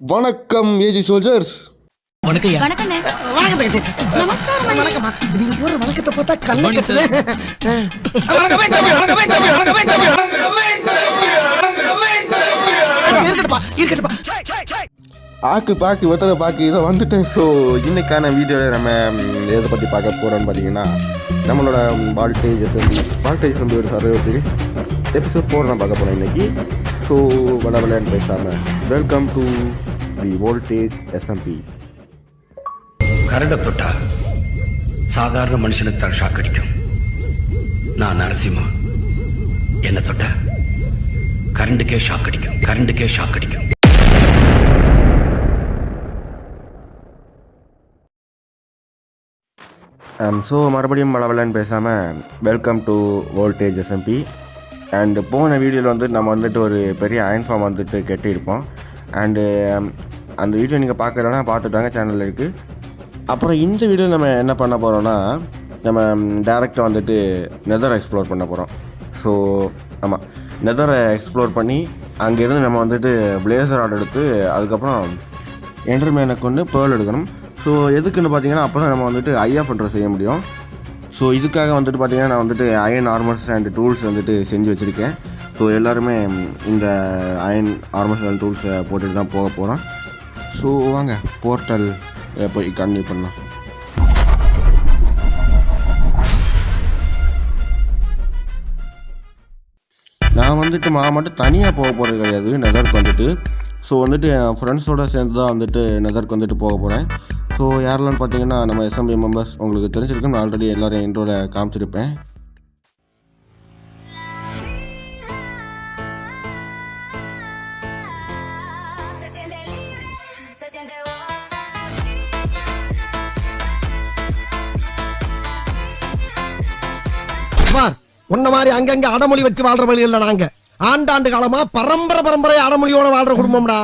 வணக்கம் AG soldiers. வணக்கம் வணக்கண்ணே. வணக்கம் நமஸ்காரம் ஐயா. வணக்கம்மா. நீங்க போற வணக்கத்தை பார்த்தா கண்ணு கட்டுது. இருக்கட்டுப்பா. ஆக்கு பாக்கு வெத்தலை பாக்கு இதை வந்துட்டேன். ஸோ இன்னைக்கான வீடியோவில் நம்ம எதை பற்றி பார்க்க போகிறோம்னு பார்த்தீங்கன்னா நம்மளோட வால்டேஜ் எஸ்எம்பி ஒரு சர்வே வச்சு எபிசோட் 4 தான் பார்க்க போகிறோம் இன்னைக்கு. ஸோ விளையாண்டு பேசாமல் welcome to the voltage SMP. கரண்டை தொட்டா சாதாரண மனுஷனுக்கு தான் ஷாக் அடிக்கும். நான் நரசிம்மா. என்ன தொட்டா கரண்டுக்கே ஷாக் அடிக்கும். ஸோ மறுபடியும் விளையாண்டு பேசாமல் welcome to voltage SMP. And போன வீடியோவில் வந்து நம்ம வந்துட்டு ஒரு பெரிய அயன் ஃபார்ம் வந்துட்டு கட்டியிருப்போம். அண்டு அந்த வீடியோ நீங்கள் பார்க்குறோன்னா பார்த்துட்டாங்க, சேனலில் இருக்குது. அப்புறம் இந்த வீடியோ நம்ம என்ன பண்ண போகிறோன்னா நம்ம டேரெக்டாக வந்துட்டு நெதரை எக்ஸ்ப்ளோர் பண்ண போகிறோம். ஸோ ஆமாம், நெதரை எக்ஸ்ப்ளோர் பண்ணி அங்கேருந்து நம்ம வந்துட்டு பிளேசர் ஆர்ட் எடுத்து அதுக்கப்புறம் என்டர்மேனை கொண்டு பேர்ல் எடுக்கணும். ஸோ எதுக்குன்னு பார்த்தீங்கன்னா அப்போ தான் நம்ம வந்துட்டு ஐஎஃப் என்ட்ரு செய்ய முடியும். ஸோ இதுக்காக வந்துட்டு பார்த்தீங்கன்னா நான் வந்துட்டு அயன் ஆர்மர்ஸ் அண்ட் டூல்ஸ் வந்துட்டு செஞ்சு வச்சுருக்கேன். ஸோ எல்லாருமே இந்த அயன் ஆர்மர்ஸ் அண்ட் டூல்ஸை போட்டுட்டு தான் போக போகிறோம். ஸோ வாங்க போர்ட்டல் போய் கண்டினியூ பண்ணலாம். நான் வந்துட்டு மட்டும் தனியாக போக போகிறது கிடையாது நெதருக்கு வந்துட்டு. ஸோ வந்துட்டு என் ஃப்ரெண்ட்ஸோடு சேர்ந்து தான் வந்துட்டு நெதருக்கு வந்துட்டு போக போகிறேன். ஸோ யாரெல்லாம் பார்த்தீங்கன்னா நம்ம எஸ்எம்பி மெம்பர்ஸ் உங்களுக்கு தெரிஞ்சிருக்கு, நான் ஆல்ரெடி எல்லோரும் இன்ட்ரோவில் காமிச்சிருப்பேன். உன்ன மாதிரி அங்கங்க அடமொழி வச்சு வாழ்ற வழி இல்ல. நாங்க ஆண்டாண்டு காலமா பரம்பரை அடமொழியோட வாழ்ற குடும்பம்டா.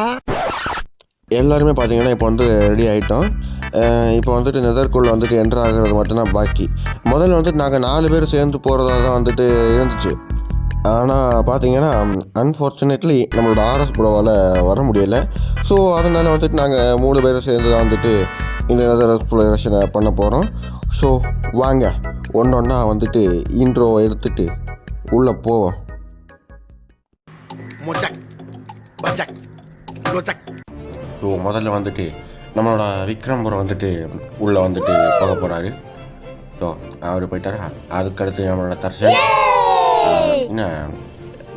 எல்லாருமே பார்த்தீங்கன்னா இப்போ வந்து ரெடி ஆகிட்டோம். இப்போ வந்துட்டு நெதர்க்குள்ளே வந்துட்டு என்ட்ரு ஆகிறது மட்டும்தான் பாக்கி. முதல்ல வந்துட்டு நாங்கள் 4 பேர் சேர்ந்து போகிறதா தான் வந்துட்டு இருந்துச்சு. ஆனால் பார்த்தீங்கன்னா அன்ஃபார்ச்சுனேட்லி நம்மளோட ஆர்எஸ் ப்ரோவால் வர முடியலை. ஸோ அதனால் வந்துட்டு நாங்கள் 3 பேரும் சேர்ந்து தான் வந்துட்டு இந்த நெதர் எக்ஸ்ப்ளோரேஷனை பண்ண போகிறோம். ஸோ வாங்க ஒன்றா வந்துட்டு இன்ட்ரோவை எடுத்துட்டு உள்ளே போவோம். ஸோ முதல்ல வந்துட்டு நம்மளோட விக்ரம் ப்ரோ வந்துட்டு உள்ளே வந்துட்டு போக போகிறாரு. ஸோ அவர் போயிட்டாரா. அதுக்கடுத்து நம்மளோட தர்ஷன் என்ன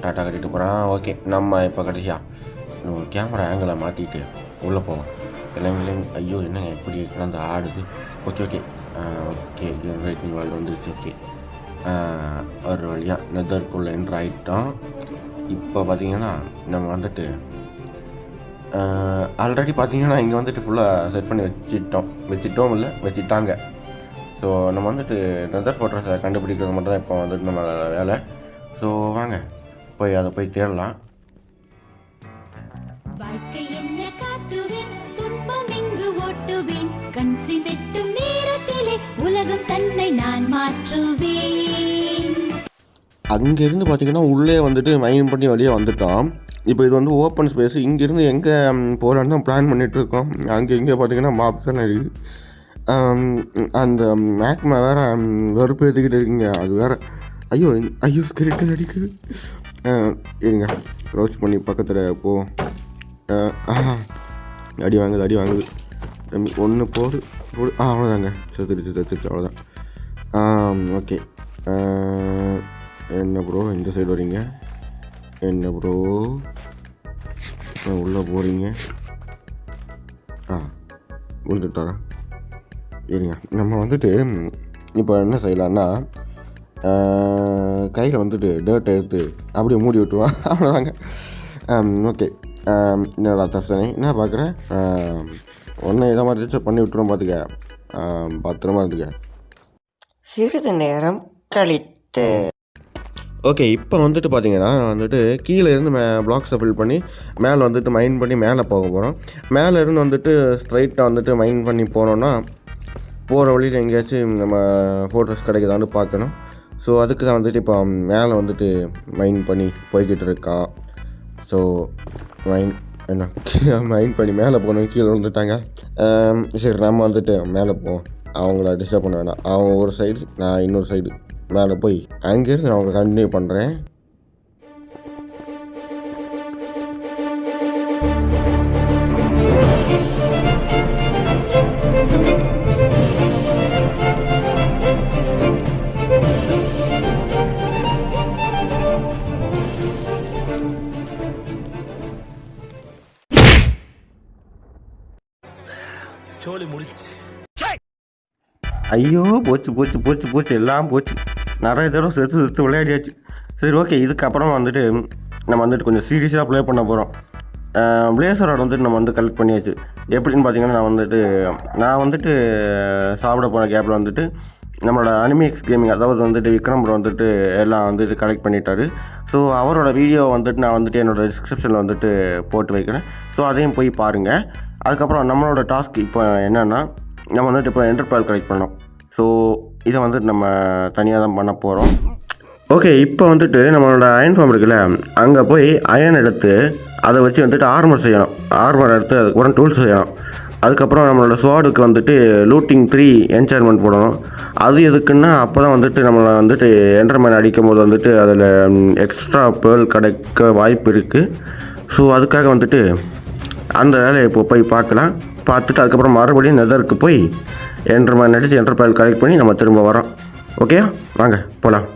டாட்டா கட்டிட்டு போகிறான். ஓகே, நம்ம இப்போ கடைசியாக கேமரா ஆங்கிளை மாற்றிட்டு உள்ளே போவோம். எல்லாம் ஐயோ என்னங்க எப்படி கிடந்து ஆடுது. ஓகே ரைட்டிங் வேர்ல்டு வந்துருச்சு. ஓகே, ஒரு வழியாக நெதர்க்குள்ளே என்ட்ரு ஆகிட்டோம். இப்போ பார்த்தீங்கன்னா நம்ம வந்துட்டு ஆல்ரெடி பார்த்தீங்கன்னா இங்கே வந்துட்டு ஃபுல்லாக செட் பண்ணி வச்சிட்டாங்க. ஸோ நம்ம வந்துட்டு நெதர் ஃபோட்டோஸை கண்டுபிடிக்கிறது மட்டும் தான் இப்போ வந்துட்டு நம்ம வேலை. ஸோ வாங்க அதை போய் தேடலாம். அங்கேருந்து பார்த்தீங்கன்னா உள்ளே வந்துட்டு மைன் பண்ணி வழியாக வந்துட்டோம். இப்போ இது வந்து ஓப்பன் ஸ்பேஸ். இங்கேருந்து எங்கே போகலான்னு தான் பிளான் பண்ணிகிட்ருக்கோம். இங்கே பார்த்தீங்கன்னா மாப்ஸ் எல்லாம் இருக்குது. அந்த மேக்மா வேறு வெறுப்பு ஏற்றிக்கிட்டு இருக்குங்க. அது வேறு ஐயோ ஸ்கிரிப்ட் நடிக்குது. இருங்க ரோச் பண்ணி பக்கத்தில் போவோம். அடி வாங்குது ஒன்று போடு அவ்வளோதாங்க. செத்துருச்சு அவ்வளோதான். ஓகே, என்ன ப்ரோ இந்த சைடு வரீங்க? என்ன ப்ரோ உள்ளே போகிறீங்க? விழுந்துட்டாரா? இருங்க நம்ம வந்துட்டு இப்போ என்ன செய்யலான்னா கையில் வந்துட்டு டேர்ட்டை எடுத்து அப்படியே மூடி விட்டுருவான். அவ்வளோதாங்க. ஓகே, என்னடா தர்சனே என்ன பார்க்குறேன்? ஒன்று இதை மாதிரி ஏதாச்சும் பண்ணி விட்டுருவோம். பத்திரமா இருந்துக்க. சிறிது நேரம் கழித்து ஓகே, இப்போ வந்துட்டு பார்த்தீங்கன்னா நான் வந்துட்டு கீழே இருந்து பிளாக்ஸை ஃபில் பண்ணி மேலே வந்துட்டு மைன் பண்ணி மேலே போக போகிறோம். மேலே இருந்து வந்துட்டு ஸ்ட்ரைட்டாக வந்துட்டு மைன் பண்ணி போனோன்னா போகிற வழியில் எங்கேயாச்சும் நம்ம ஃபோட்டோஸ் கிடைக்குதான்னு பார்க்கணும். ஸோ அதுக்கு தான் வந்துட்டு இப்போ மேலே வந்துட்டு மைன் பண்ணி போய்கிட்டு இருக்கான். ஸோ மைன் என்ன மைண்ட் பண்ணி மேலே போகணும், கீழே விழுந்துட்டாங்க. சரி நம்ம வந்துட்டு மேலே போவோம், அவங்கள டிஸ்டர்ப் பண்ண வேணாம். அவங்க ஒரு சைடு, நான் இன்னொரு சைடு மேலே போய் அங்கேருந்து நான் அவங்க கண்டினியூ பண்ணுறேன். ஐயோ போச்சு போச்சு போச்சு போச்சு, எல்லாம் போச்சு. நிறைய தடவை செத்து விளையாடியாச்சு. சரி ஓகே, இதுக்கப்புறம் வந்துட்டு நம்ம வந்துட்டு கொஞ்சம் சீரியஸாக ப்ளே பண்ண போகிறோம். பிளேசரோட வந்துட்டு நம்ம வந்து கலெக்ட் பண்ணியாச்சு. எப்படின்னு பார்த்தீங்கன்னா, நான் வந்துட்டு சாப்பிட போன கேப்பில் வந்துட்டு நம்மளோட அனிமிக்ஸ் கேமிங், அதாவது வந்துட்டு விக்ரம் ப்ரோ வந்துட்டு எல்லாம் வந்துட்டு கலெக்ட் பண்ணிட்டாரு. ஸோ அவரோட வீடியோ வந்துட்டு நான் வந்துட்டு என்னோடய டிஸ்கிரிப்ஷனில் வந்துட்டு போட்டு வைக்கிறேன். ஸோ அதையும் போய் பாருங்கள். அதுக்கப்புறம் நம்மளோட டாஸ்க் இப்போ என்னென்னா, நம்ம வந்துட்டு இப்போ என்டர்பிரைல் கலெக்ட் பண்ணோம். ஸோ இதை வந்துட்டு நம்ம தனியாக தான் பண்ண போகிறோம். ஓகே, இப்போ வந்துட்டு நம்மளோட அயன் ஃபார்ம் இருக்குல்ல, அங்கே போய் அயன் எடுத்து அதை வச்சு வந்துட்டு ஆர்மர் செய்யணும். ஆர்மர் எடுத்து அதுக்கப்புறம் டூல்ஸ் செய்யணும். அதுக்கப்புறம் நம்மளோட ஸ்வாடுக்கு வந்துட்டு லூட்டிங் 3 என்சார்மெண்ட் போடணும். அது எதுக்குன்னா, அப்போ தான் வந்துட்டு நம்மளை வந்துட்டு என்டர்மேன் அடிக்கும் போது வந்துட்டு அதில் எக்ஸ்ட்ரா பேர்ல் கிடைக்க வாய்ப்பு இருக்குது. ஸோ அதுக்காக வந்துட்டு அந்த வேலையை இப்போ போய் பார்க்கலாம். பார்த்துட்டு அதுக்கப்புறம் மறுபடியும் நெதருக்கு போய் என்டர்மேன் அடித்து என்டர்பேல் கலெக்ட் பண்ணி நம்ம திரும்ப வரோம். ஓகே, வாங்க போகலாம்.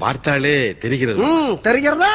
பார்த்தாலே தெரிகிறது. தெரிகிறதா?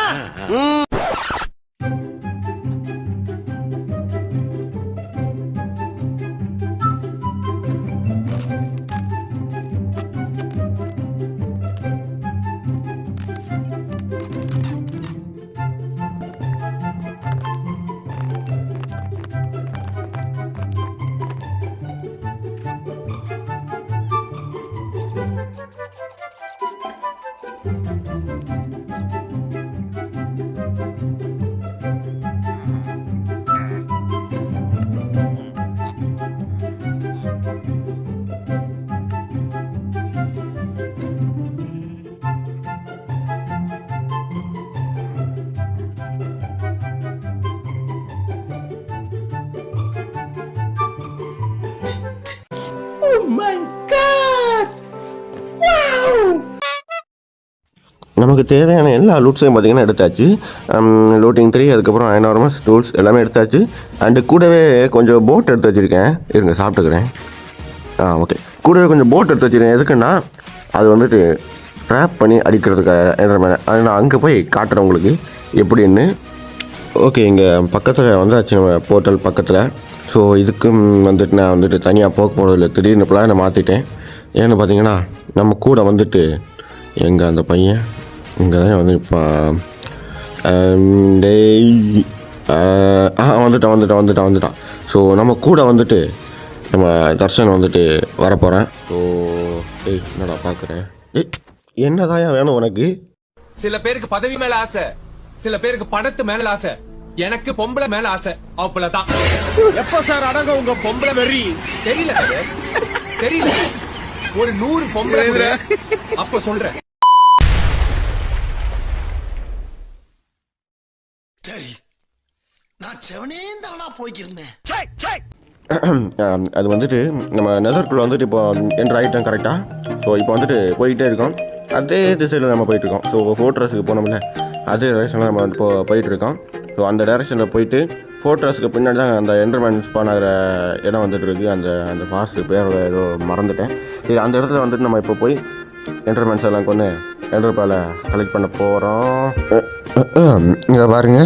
நமக்கு தேவையான எல்லா லூட்ஸையும் பார்த்திங்கன்னா எடுத்தாச்சு. லூட்டிங் 3, அதுக்கப்புறம் ஐநார்மஸ் டூல்ஸ் எல்லாமே எடுத்தாச்சு. அண்டு கூடவே கொஞ்சம் போட் எடுத்து வச்சுருக்கேன், இருங்க சாப்பிட்டுக்கிறேன். ஓகே, கூடவே கொஞ்சம் போட் எடுத்து வச்சுருக்கேன். எதுக்குன்னா, அது வந்துட்டு ட்ராப் பண்ணி அடிக்கிறதுக்காக என்டர்மேன். அது நான் அங்கே போய் காட்டுறேன் உங்களுக்கு எப்படின்னு. ஓகே, இங்கே பக்கத்தில் வந்தாச்சு, நம்ம போர்ட்டல் பக்கத்தில். ஸோ இதுக்கும் வந்துட்டு நான் வந்துட்டு தனியாக போக போகிறதில்ல, திடீர்னு பிளானை மாற்றிட்டேன். ஏன்னு பார்த்தீங்கன்னா, நம்ம கூட வந்துட்டு எங்கே அந்த பையன் இங்கே தான் வந்து இப்போ வந்துட்டான். ஸோ நம்ம கூட வந்துட்டு நம்ம தர்ஷன் வந்துட்டு வரப்போகிறேன். ஸோ என்னடா பார்க்குறேன், என்னதான் வேணும் உனக்கு? சில பேருக்கு பதவி மேல ஆசை, சில பேருக்கு பணத்து மேல ஆசை, எனக்கு பொம்பளை மேல ஆசை. அவ்வளவுதான். எப்ப சார் அடங்க உங்க பொம்பளை வெறி? தெரியல ஒரு 100 பொம்பளை அப்ப சொல்றேன். சரி, நான் செவனே தானா போய்க்கிருந்தேன். அது வந்துட்டு நம்ம நெதர்க்குள்ளே வந்துட்டு இப்போ என்ட்ரு ஆகிட்டோம் கரெக்டாக. ஸோ இப்போ வந்துட்டு போயிட்டே இருக்கோம், அதே திசையில் நம்ம போயிட்டுருக்கோம். ஸோ ஃபோர்ட்ரஸுக்கு போனோம்ல, அதே டைரெக்ஷனில் நம்ம இப்போ போயிட்டுருக்கோம். ஸோ அந்த டைரெக்ஷனில் போயிட்டு ஃபோர்ட்ரஸுக்கு பின்னாடி தான் அந்த என்டர்மேன் ஸ்பான் ஆகிற இடம் வந்துட்டு இருக்குது. அந்த ஃபாஸ்ட் பேர் ஏதோ மறந்துட்டேன். சரி, அந்த இடத்துல வந்துட்டு நம்ம இப்போ போய் என்டர்மேன்ஸ் எல்லாம் கொண்டு என்டர்பேலை கலெக்ட் பண்ண போகிறோம். இங்கே பாருங்க,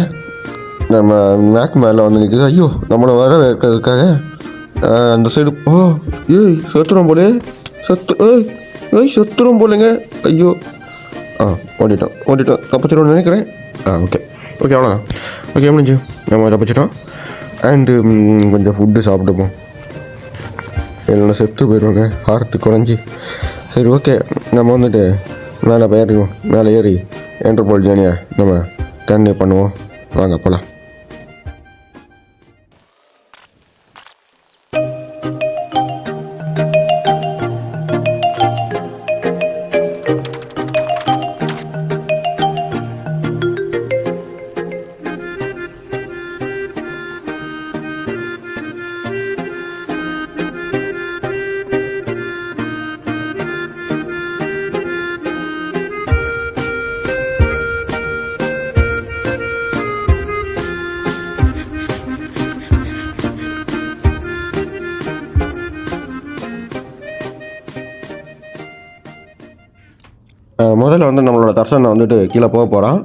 நம்ம மேக் மேலே வந்து நிற்குது. ஐயோ, நம்மளை வர வைக்கிறதுக்காக அந்த சைடு. செத்துறோம் போலே, செத்துறோம் போலேங்க. ஐயோ, ஓடிட்டோம் தப்பிச்சிடும்னு நினைக்கிறேன். ஓகே அவ்வளோதான். ஓகே, முடிஞ்சு நம்ம தப்பிச்சிட்டோம். அண்டு கொஞ்சம் ஃபுட்டு சாப்பிட்டுப்போம், இல்லைன்னா செத்து போயிடுவாங்க ஹார்ட்டு குறைஞ்சி. சரி ஓகே, நம்ம வந்துட்டு மேலே ஏறி என்டர்போல் ஜேர்னியை நம்ம கண்டினியூ பண்ணுவோம். வாங்க போகலாம். முதல்ல வந்து நம்மளோட தர்ஷனை வந்துட்டு கீழே போக போகிறான்.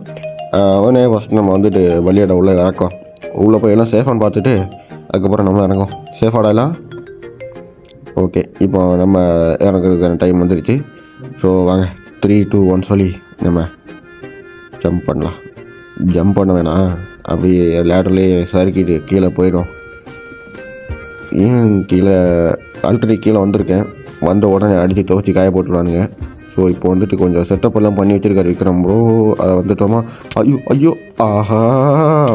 அவனே ஃபஸ்ட் நம்ம வந்துட்டு வழியாட உள்ளே இறக்கும். உள்ளே போய் எல்லாம் சேஃபான்னு பார்த்துட்டு அதுக்கப்புறம் நம்ம இறங்கும். சேஃபாடா எல்லாம் ஓகே. இப்போ நம்ம இறங்குறதுக்கான டைம் வந்துடுச்சு. ஸோ வாங்க 3, 2, 1 சொல்லி நம்ம ஜம்ப் பண்ணலாம். ஜம்ப் பண்ண வேணாம், அப்படியே லேட்டர்லேயே சறுக்கிட்டு கீழே போயிடும். ஏன் கீழே ஆல்ரெடி கீழே வந்திருக்கேன். வந்த உடனே அடித்து துவச்சி காய போட்டுருவானுங்க. ஸோ இப்போ வந்துட்டு கொஞ்சம் செட்டப் எல்லாம் பண்ணி வச்சுருக்காரு விக்ரம் ப்ரோ. அதை வந்துட்டோமா? ஐயோ ஐயோ ஆஹா,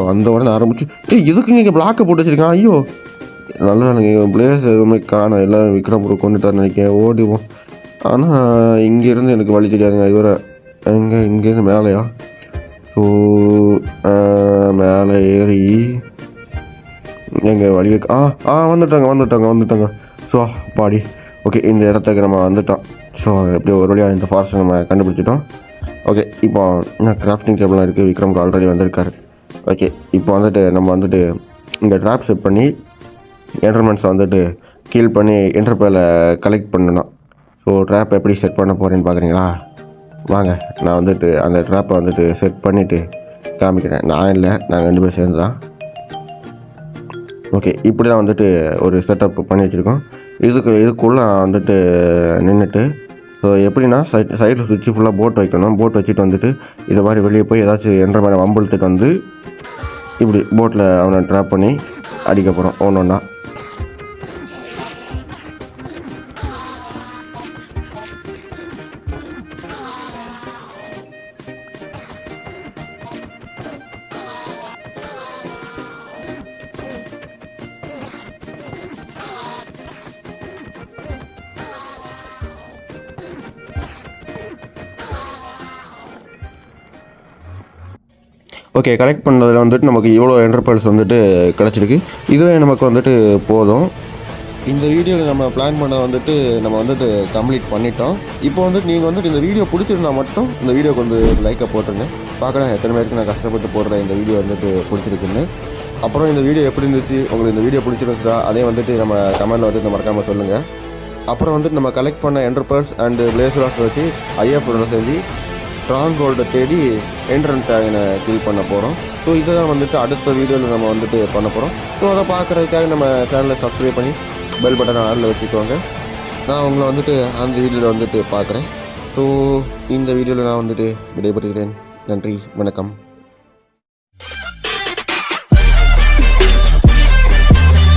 வந்த உடனே ஆரம்பிச்சு எதுக்குங்க இங்கே பிளாக்கை போட்டு வச்சுருக்கேன். ஐயோ நல்லா எனக்கு பிளேஸ் எதுவுமே காணும். எல்லோரும் விக்ரம் ப்ரோ கொண்டுட்டார் நினைக்கிறேன். ஓடிவோம். ஆனால் இங்கேருந்து எனக்கு வழி தெரியாதுங்க. இவரை இங்கேருந்து மேலேயா? ஸோ மேலே ஏறி எங்கள் வழியை வந்துட்டாங்க. ஸோ பாடி ஓகே, இந்த இடத்துக்கு நம்ம வந்துட்டோம். ஸோ எப்படியோ ஒரு வழியாக இந்த ஃபாரஸ்ட்டை நம்ம கண்டுபிடிச்சிட்டோம். ஓகே, இப்போ என்ன கிராஃப்டிங் டேபிளாக இருக்குது. விக்ரம் ஆல்ரெடி வந்திருக்காரு. ஓகே, இப்போ வந்துட்டு நம்ம வந்துட்டு இந்த ட்ராப் செட் பண்ணி என்டர்மெண்ட்ஸை வந்துட்டு கீல் பண்ணி என்டர்பேலை கலெக்ட் பண்ணணும். ஸோ ட்ராப் எப்படி செட் பண்ண போகிறேன்னு பார்க்குறீங்களா? வாங்க, நான் வந்துட்டு அந்த ட்ராப்பை வந்துட்டு செட் பண்ணிவிட்டு காமிக்கிறேன். நான் இல்லை, நாங்கள் 2 பேர் சேர்ந்து தான். ஓகே, இப்படி தான் வந்துட்டு ஒரு செட்டப் பண்ணி வச்சுருக்கோம். இதுக்குள்ளே வந்துட்டு நின்றுட்டு ஸோ எப்படின்னா சைடில் சுவிட்சு ஃபுல்லாக போட் வைக்கணும். போட் வச்சுட்டு வந்துட்டு இதை மாதிரி வெளியே போய் ஏதாச்சும் என்ற மாதிரி வம்புழுத்துட்டு வந்து இப்படி போட்டில் அவனை ட்ராப் பண்ணி அடிக்க போகிறோம் ஒன்றா. ஓகே, கலெக்ட் பண்ணுறதுல வந்துட்டு நமக்கு இவ்வளோ என்டர்பிரைஸ் வந்துட்டு கிடச்சிருக்கு. இதுவே நமக்கு வந்துட்டு போதும். இந்த வீடியோவில் நம்ம பிளான் பண்ண வந்துட்டு நம்ம வந்துட்டு கம்ப்ளீட் பண்ணிட்டோம். இப்போ வந்துட்டு நீங்கள் வந்துட்டு இந்த வீடியோ பிடிச்சிருந்தா மட்டும் இந்த வீடியோக்கு வந்து லைக்கை போட்டுருங்க. பார்க்கலாம் எத்தனை பேருக்கு நான் கஷ்டப்பட்டு போடுற இந்த வீடியோ வந்துட்டு பிடிச்சிருக்குன்னு. அப்புறம் இந்த வீடியோ எப்படி இருந்துச்சு, உங்களுக்கு இந்த வீடியோ பிடிச்சிருந்தா அதே வந்துட்டு நம்ம கமெண்டில் வந்துட்டு மறக்காமல் சொல்லுங்கள். அப்புறம் வந்துட்டு நம்ம கலெக்ட் பண்ண என்டர்பிரைஸ் அண்டு பிளேஸ்ராக்ஸ் வச்சு ஐஎஃப்ஓட செஞ்சு ஸ்ட்ராங் ஹோல்டை தேடி என்ட்ரன்ஸ் டேகனை கில் பண்ண போகிறோம். ஸோ இதை தான் வந்துட்டு அடுத்த வீடியோவில் நம்ம வந்துட்டு பண்ண போகிறோம். ஸோ அதை பார்க்குறதுக்காக நம்ம சேனலை சப்ஸ்கிரைப் பண்ணி பெல் பட்டனை ஆனில் வச்சுக்கோங்க. நான் உங்களை வந்துட்டு அந்த வீடியோவில் வந்துட்டு பார்க்குறேன். ஸோ இந்த வீடியோவில் நான் வந்துட்டு விடைபெறுகிறேன். நன்றி, வணக்கம்.